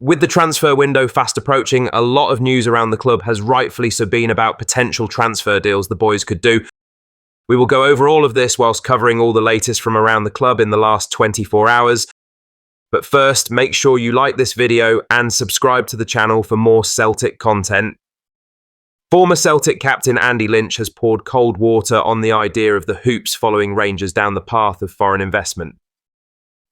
With the transfer window fast approaching, a lot of news around the club has rightfully so been about potential transfer deals the boys could do. We will go over all of this whilst covering all the latest from around the club in the last 24 hours. But first, make sure you like this video and subscribe to the channel for more Celtic content. Former Celtic captain Andy Lynch has poured cold water on the idea of the Hoops following Rangers down the path of foreign investment.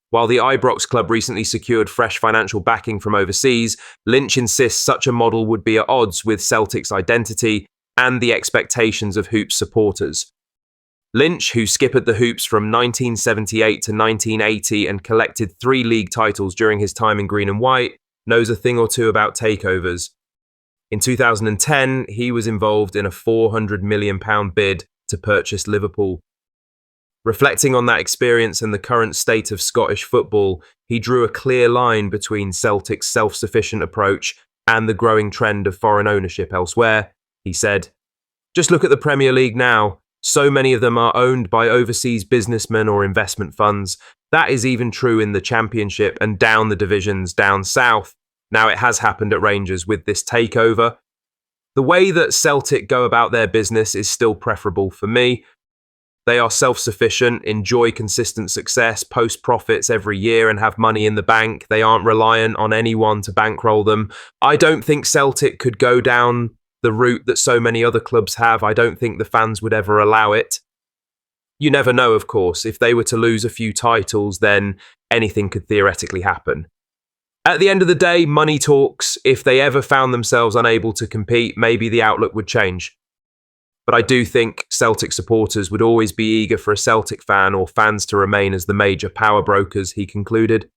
While the Ibrox club recently secured fresh financial backing from overseas, Lynch insists such a model would be at odds with Celtic's identity and the expectations of Hoops supporters. Lynch, who skippered the Hoops from 1978 to 1980 and collected 3 league titles during his time in green and white, knows a thing or two about takeovers. In 2010, he was involved in a £400 million bid to purchase Liverpool. Reflecting on that experience and the current state of Scottish football, he drew a clear line between Celtic's self-sufficient approach and the growing trend of foreign ownership elsewhere. He said, "Just look at the Premier League now. So many of them are owned by overseas businessmen or investment funds. That is even true in the Championship and down the divisions down south. Now it has happened at Rangers with this takeover. The way that Celtic go about their business is still preferable for me. They are self-sufficient, enjoy consistent success, post profits every year and have money in the bank. They aren't reliant on anyone to bankroll them. I don't think Celtic could go down the route that so many other clubs have. I don't think the fans would ever allow it. You never know, of course. If they were to lose a few titles, then anything could theoretically happen. At the end of the day, money talks. If they ever found themselves unable to compete, maybe the outlook would change. But I do think Celtic supporters would always be eager for a Celtic fan or fans to remain as the major power brokers," he concluded.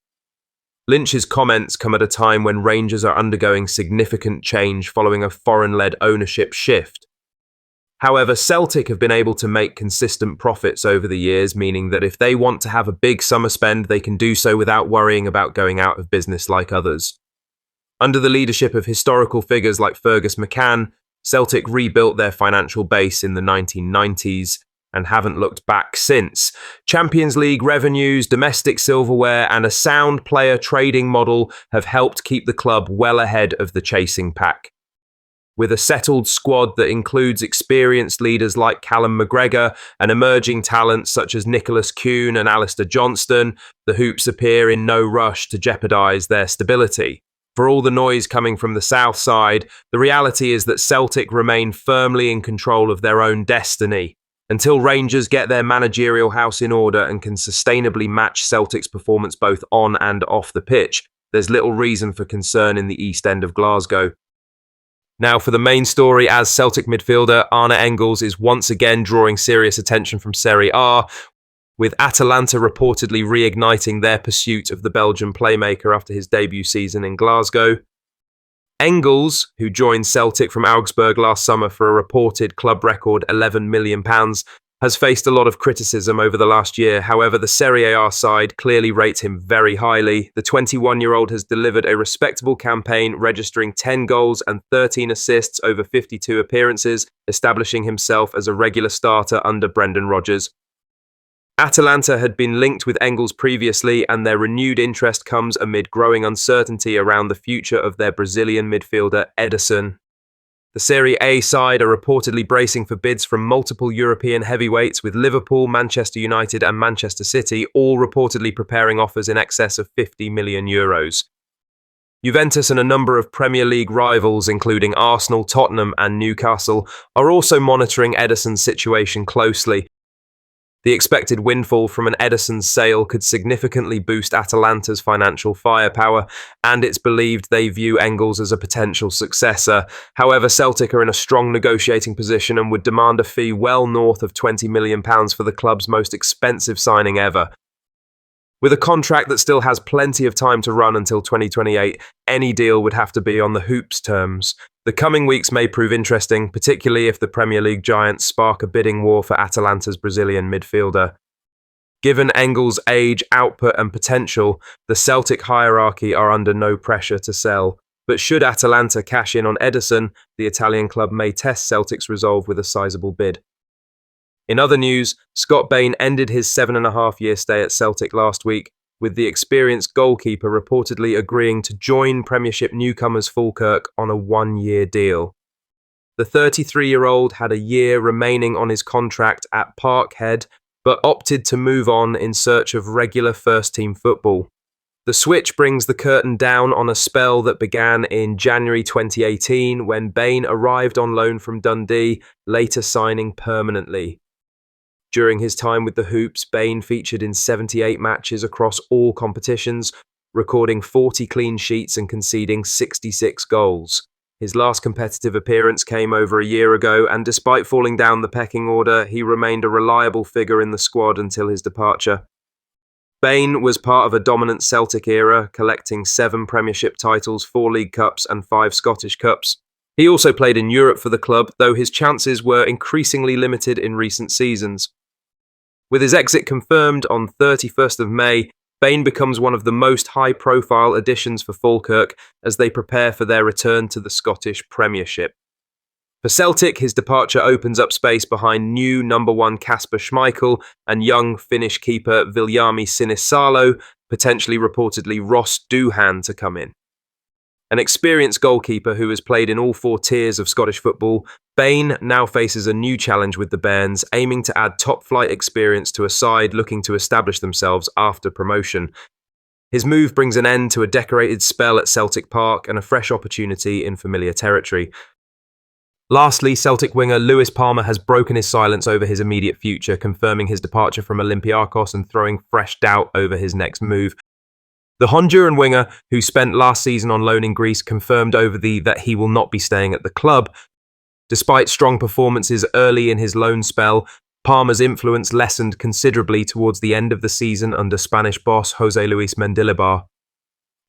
Lynch's comments come at a time when Rangers are undergoing significant change following a foreign-led ownership shift. However, Celtic have been able to make consistent profits over the years, meaning that if they want to have a big summer spend, they can do so without worrying about going out of business like others. Under the leadership of historical figures like Fergus McCann, Celtic rebuilt their financial base in the 1990s and haven't looked back since. Champions League revenues, domestic silverware, and a sound player trading model have helped keep the club well ahead of the chasing pack. With a settled squad that includes experienced leaders like Callum McGregor and emerging talents such as Nicholas Kuhn and Alistair Johnston, the Hoops appear in no rush to jeopardise their stability. For all the noise coming from the south side, the reality is that Celtic remain firmly in control of their own destiny. Until Rangers get their managerial house in order and can sustainably match Celtic's performance both on and off the pitch, there's little reason for concern in the east end of Glasgow. Now for the main story, as Celtic midfielder Arne Engels is once again drawing serious attention from Serie A, with Atalanta reportedly reigniting their pursuit of the Belgian playmaker after his debut season in Glasgow. Engels, who joined Celtic from Augsburg last summer for a reported club record £11 million, has faced a lot of criticism over the last year. However, the Serie A side clearly rates him very highly. The 21-year-old has delivered a respectable campaign, registering 10 goals and 13 assists over 52 appearances, establishing himself as a regular starter under Brendan Rodgers. Atalanta had been linked with Engels previously, and their renewed interest comes amid growing uncertainty around the future of their Brazilian midfielder Ederson. The Serie A side are reportedly bracing for bids from multiple European heavyweights, with Liverpool, Manchester United and Manchester City all reportedly preparing offers in excess of €50 million. Juventus and a number of Premier League rivals, including Arsenal, Tottenham and Newcastle, are also monitoring Ederson's situation closely. The expected windfall from an Ederson sale could significantly boost Atalanta's financial firepower, and it's believed they view Engels as a potential successor. However, Celtic are in a strong negotiating position and would demand a fee well north of £20 million for the club's most expensive signing ever. With a contract that still has plenty of time to run until 2028, any deal would have to be on the Hoops' terms. The coming weeks may prove interesting, particularly if the Premier League giants spark a bidding war for Atalanta's Brazilian midfielder. Given Engels' age, output and potential, the Celtic hierarchy are under no pressure to sell. But should Atalanta cash in on Ederson, the Italian club may test Celtic's resolve with a sizable bid. In other news, Scott Bain ended his 7.5-year stay at Celtic last week, with the experienced goalkeeper reportedly agreeing to join Premiership newcomers Falkirk on a one-year deal. The 33-year-old had a year remaining on his contract at Parkhead, but opted to move on in search of regular first-team football. The switch brings the curtain down on a spell that began in January 2018 when Bain arrived on loan from Dundee, later signing permanently. During his time with the Hoops, Bain featured in 78 matches across all competitions, recording 40 clean sheets and conceding 66 goals. His last competitive appearance came over a year ago, and despite falling down the pecking order, he remained a reliable figure in the squad until his departure. Bain was part of a dominant Celtic era, collecting 7 Premiership titles, 4 League Cups and 5 Scottish Cups. He also played in Europe for the club, though his chances were increasingly limited in recent seasons. With his exit confirmed on 31st of May, Bain becomes one of the most high-profile additions for Falkirk as they prepare for their return to the Scottish Premiership. For Celtic, his departure opens up space behind new number 1 Kasper Schmeichel and young Finnish keeper Viljami Sinisalo, potentially reportedly Ross Doohan to come in. An experienced goalkeeper who has played in all 4 tiers of Scottish football, Bain now faces a new challenge with the Bairns, aiming to add top-flight experience to a side looking to establish themselves after promotion. His move brings an end to a decorated spell at Celtic Park and a fresh opportunity in familiar territory. Lastly, Celtic winger Lewis Palmer has broken his silence over his immediate future, confirming his departure from Olympiacos and throwing fresh doubt over his next move. The Honduran winger, who spent last season on loan in Greece, confirmed over that he will not be staying at the club. Despite strong performances early in his loan spell, Palmer's influence lessened considerably towards the end of the season under Spanish boss José Luis Mendilibar.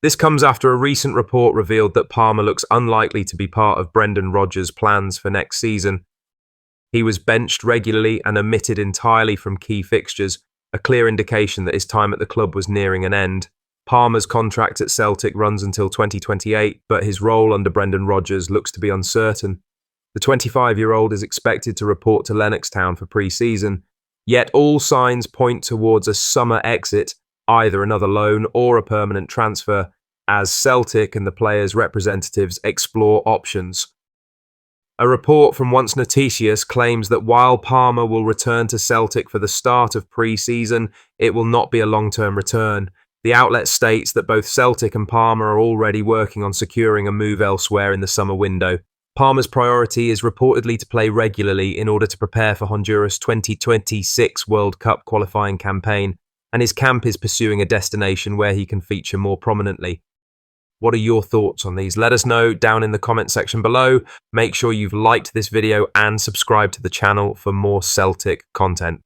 This comes after a recent report revealed that Palmer looks unlikely to be part of Brendan Rodgers' plans for next season. He was benched regularly and omitted entirely from key fixtures, a clear indication that his time at the club was nearing an end. Palmer's contract at Celtic runs until 2028, but his role under Brendan Rodgers looks to be uncertain. The 25-year-old is expected to report to Lennoxtown for pre-season, yet all signs point towards a summer exit, either another loan or a permanent transfer, as Celtic and the players' representatives explore options. A report from Once Noticias claims that while Palmer will return to Celtic for the start of pre-season, it will not be a long-term return. The outlet states that both Celtic and Palmer are already working on securing a move elsewhere in the summer window. Palmer's priority is reportedly to play regularly in order to prepare for Honduras' 2026 World Cup qualifying campaign, and his camp is pursuing a destination where he can feature more prominently. What are your thoughts on these? Let us know down in the comment section below. Make sure you've liked this video and subscribed to the channel for more Celtic content.